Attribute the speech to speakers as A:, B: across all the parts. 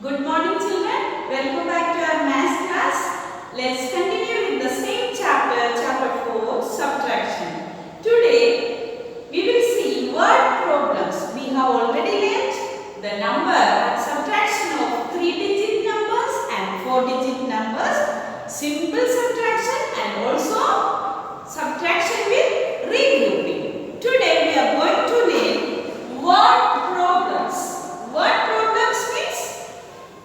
A: Good morning children. Welcome back to our maths class. Let's continue with the same chapter, chapter 4, subtraction. Today we will see word problems. We have already learnt the number and subtraction of 3-digit numbers and 4-digit numbers, simple subtraction and also subtraction with regrouping. Today we are going to learn word problems. Word problems means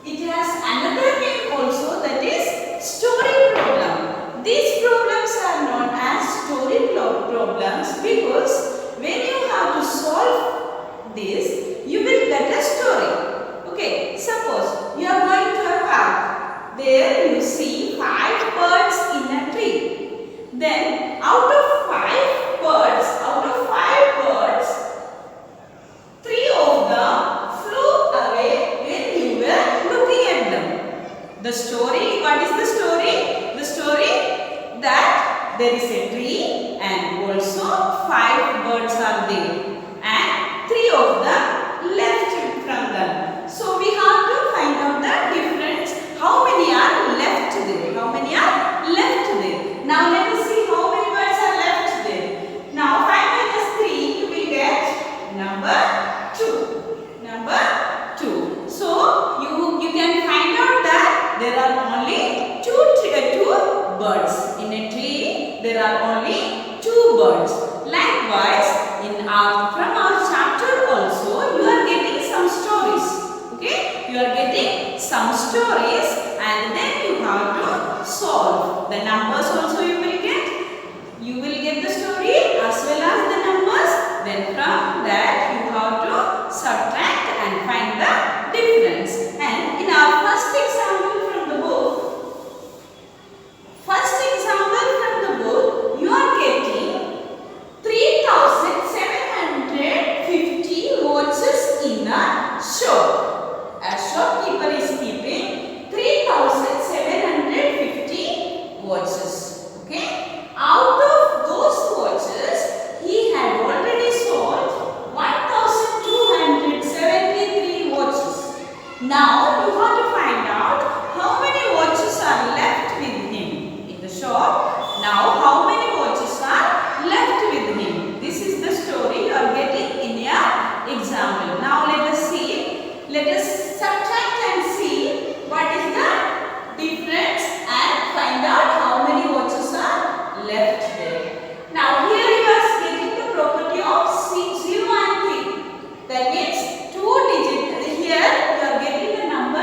A: it has another name also, that is story problem. These problems are known as story problems because when you have to solve this, you will get a story. Okay, suppose you are going to a park. There you see 5 birds in a tree. Then out of 5 birds, 3 of them flew away when you were looking at them. The story, what is the story? The story that there is a tree and also 5 birds are there and 3 of them left from them. So we have to find out the difference. How many are left there? How many are left there? Now let us see how many birds are left there. Now 5 minus 3 you will get number 2. Number 2. So you can find out that there are only two birds. In a tree there are only 2 birds. Likewise, from our chapter also you are getting some stories. Okay? You are getting some stories and then you have to solve. The numbers also you will get. You will get the story as well as the numbers. Then from that you have to subtract and find the difference. And in our first example from the book, you are getting 3,750 watches in a shop. A shopkeeper is keeping 3,750 watches. Okay? Out of those watches, he had already sold 1,273 watches. Now you have to find out how many watches are left with him in the shop. Now how many watches are left with him? This is the story you are getting in your example. Now let us see. Let us subtract and see what is the difference and find out how many watches are left there. Now here you are getting the property of 0 and 3. That means 2 digit. Here you are getting the number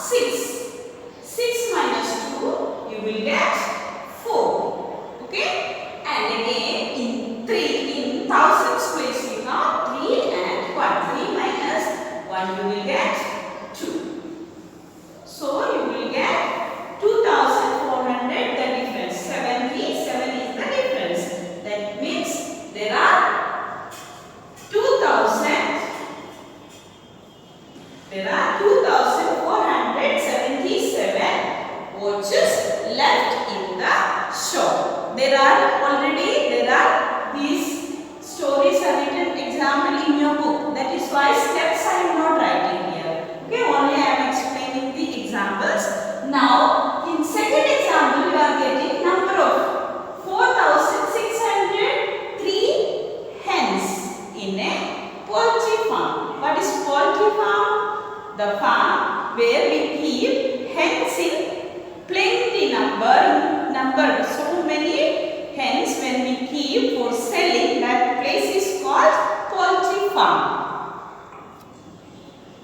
A: 6. 6 minus 2, you will get 4. Okay? And again in 3, in thousands place you have 3 and 1. 3 minus 1, you will get 2. So you will get 2400, the difference. 77 is the difference. That means there are 2477 watches left in the shop. There are these stories are written example in your book. That is why steps I am not writing here. Okay, only I am explaining the examples. Now in second example you are getting number of 4603 hens in a poultry farm. What is poultry farm? The farm where we keep hens in plenty number. So many hens when we keep for selling, that place is called poultry farm.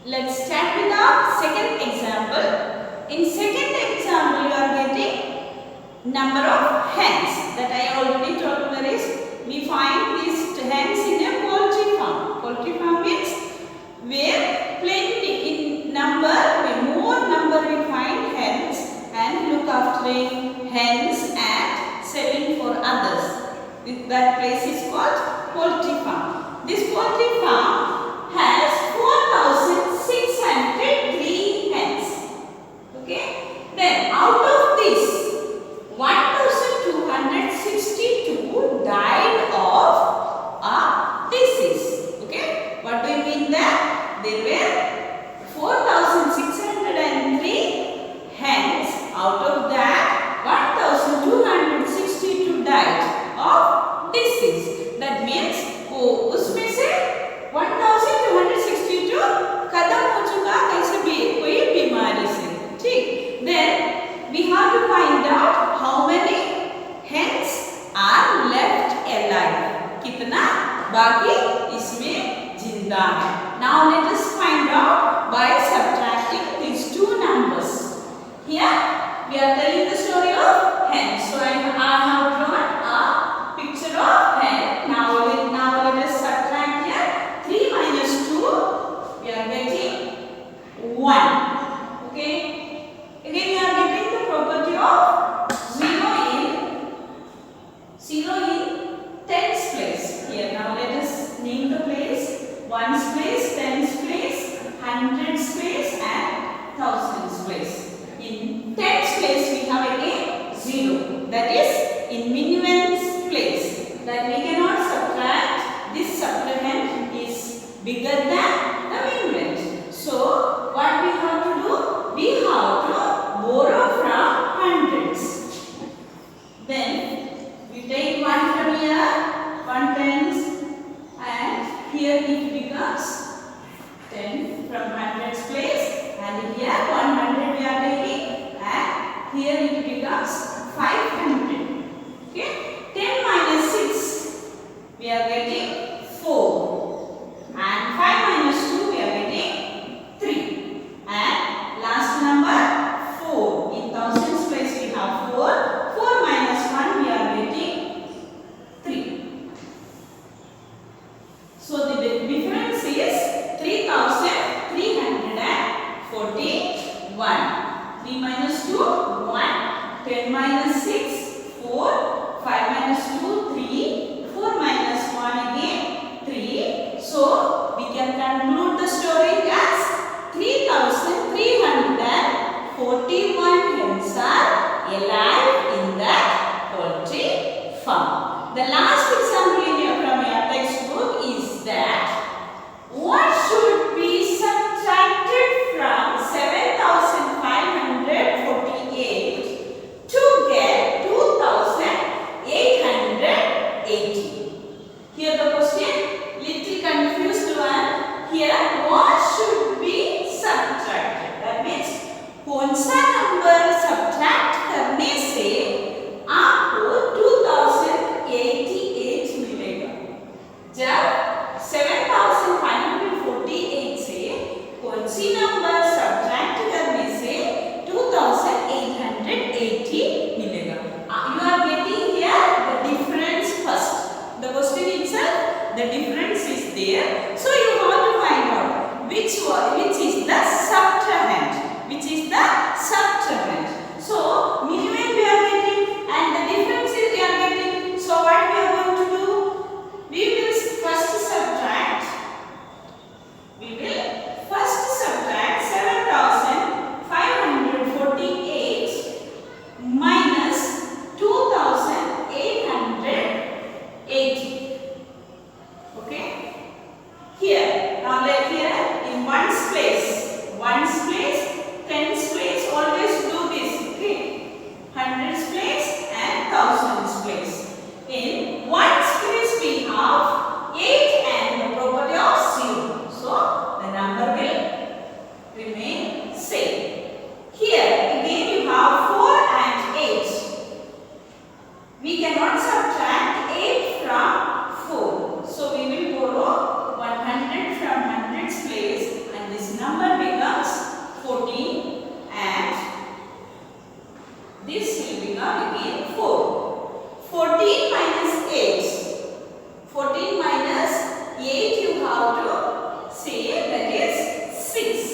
A: Let's start with the second example. In second example you are getting number of hens. That I already told you there is. We find these hens in a poultry farm. Poultry farm means where plenty in number, more number we find hens and look after hens and selling for others. That place is called poultry farm. This poultry farm has 4603 hens. Okay. Then out of this 1262 died of a disease. Okay. What do you mean that? There were 4603 hens. Out of that 1262 died of disease. That means उसमें से 1262 खत्म हो चुका कैसे भी कोई बीमारी से. ठीक. Then we have to find out how many hens are left alive. कितना बाकी इसमें जिंदा है. Now let us find out by subtracting these two numbers. Here we are telling the story of hen. So I have drawn a picture of hen. Now let us subtract here. 3 minus 2, we are getting 1. Okay. Again we are getting the property of 0 in tens place. Here now let us name the place. Ones place, tens place, hundreds place and thousands place. In tens place we have again 0. That is in minuends place. That we cannot subtract. This supplement is bigger than the minuend. So what we have to do? We have to borrow from hundreds. Then we take 1 from here, 1 tens, and here it becomes 10 from hundreds place, and here 100 we are taking, and here it becomes 500. Okay. 10 minus 6 we are getting 4, and 5 minus 2 we are getting 3, and last number 4. In thousands place we have 4. 4 minus 1 we are getting 3. So the difference is 3341. 3 minus 2, 1. 10 minus 6, 4. 5 minus 2, 3. 4 minus 1 again, 3. So we can conclude the story as 3341 hens are alive in that poultry farm. The last example from your textbook is that what should be subtracted from 7548 to get 2880. Here the question little confused one. Here what should be subtracted? That means कौन सा number subtract करने से remain same. Here again you have 4 and 8. We cannot subtract 8 from 4. So we will borrow 100 from hundreds place and this number becomes 14 and this will become again 4. 14 minus 8. 14 minus 8 you have to say that is 6.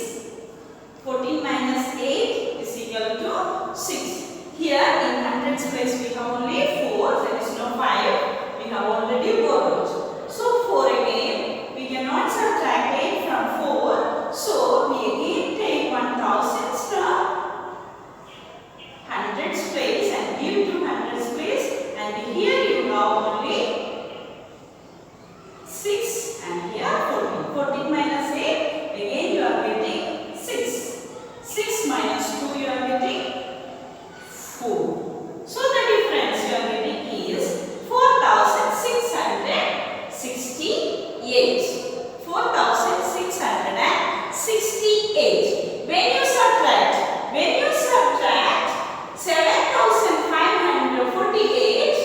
A: 14 minus 8 is equal to 6. Here in hundreds place we have only 4, there is no 5. We have already borrowed. So 4 again, we cannot subtract 8 from 4. So we again take 1000 from hundreds place and give to hundreds place. And here you have only 6 and here 14. 14 minus 8, again you are getting 6. 6 minus 2 you are getting 4. So the difference you are getting is 4668. 4668. When you subtract 7548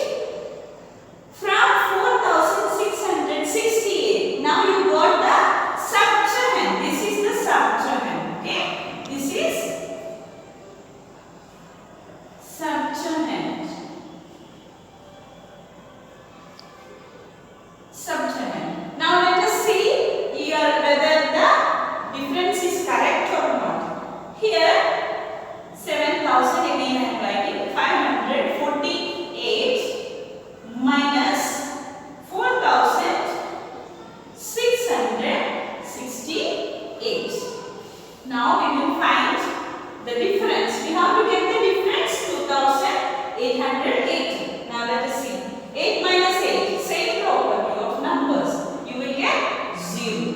A: from 4668, now you got the subtrahend. This is the subtrahend. Okay, this is subtrahend. Subtrahend. Now let us see here whether the difference is correct or not. Here 7000 again I am writing 548 minus 4668. Now we will find the difference. We have to get the difference 2880. Now let us see. 8 minus 8, same property of numbers. You will get 0.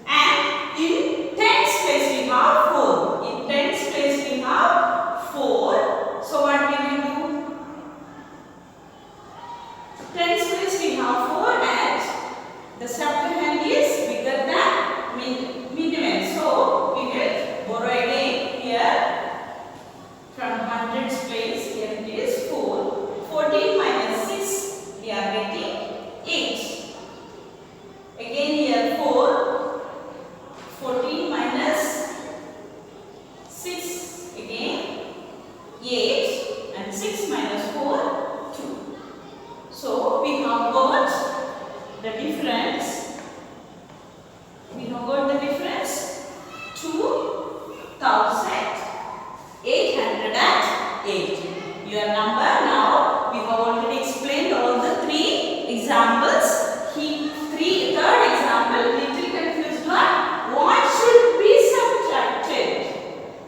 A: And in tens place we have 4. In tens place we have 4. So what we will do? Tens place we have 4 and the subtrahend is bigger than minimum. So we will borrow again here from hundreds place. Here it is 4. 14 minus 6 we are getting 8. Again here 4. 14 minus 6 again 8 and 6 minus 4 2. So we have got the difference. We have got the difference 2808. Your number now we have already explained all the 3 examples. Third example little confused one. What should be subtracted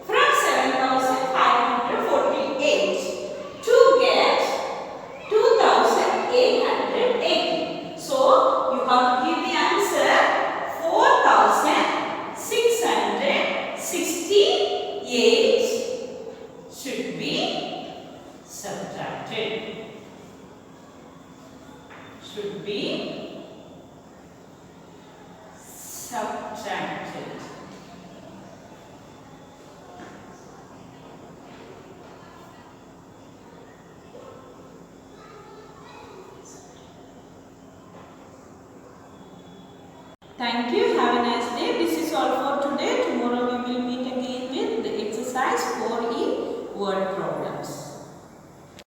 A: from 7548 to get 2880? So you have to give the answer 4668 should be subtracted. Should be subtracted. Thank you. Have a nice day. This is all for today. Tomorrow we will meet again with the exercise 4E word.